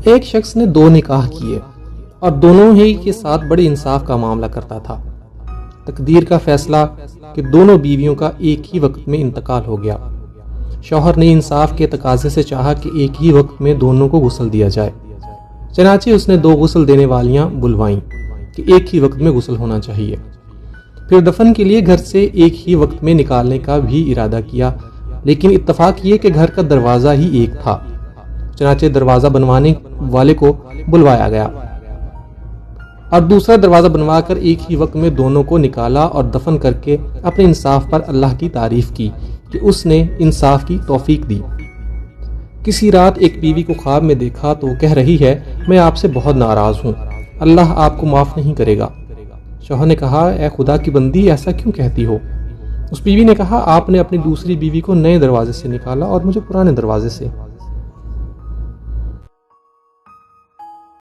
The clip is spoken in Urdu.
ایک شخص نے 2 نکاح کیے اور دونوں ہی کے ساتھ بڑے انصاف کا معاملہ کرتا تھا۔ تقدیر کا فیصلہ کہ دونوں بیویوں کا ایک ہی وقت میں انتقال ہو گیا۔ شوہر نے انصاف کے تقاضے سے چاہا کہ ایک ہی وقت میں دونوں کو غسل دیا جائے، چنانچہ اس نے 2 غسل دینے والیاں بلوائیں کہ ایک ہی وقت میں غسل ہونا چاہیے۔ پھر دفن کے لیے گھر سے ایک ہی وقت میں نکالنے کا بھی ارادہ کیا، لیکن اتفاق یہ کہ گھر کا دروازہ ہی ایک تھا، چنانچہ دروازہ بنوانے والے کو بلوایا گیا اور دوسرا دروازہ بنوا کر ایک ہی وقت میں دونوں کو نکالا اور دفن کر کے اپنے انصاف پر اللہ کی تعریف کی کہ اس نے انصاف کی توفیق دی۔ کسی رات ایک بیوی کو خواب میں دیکھا تو وہ کہہ رہی ہے، میں آپ سے بہت ناراض ہوں، اللہ آپ کو معاف نہیں کرے گا۔ شوہر نے کہا، اے خدا کی بندی، ایسا کیوں کہتی ہو؟ اس بیوی نے کہا، آپ نے اپنی دوسری بیوی کو نئے دروازے سے نکالا اور مجھے پرانے دروازے سے۔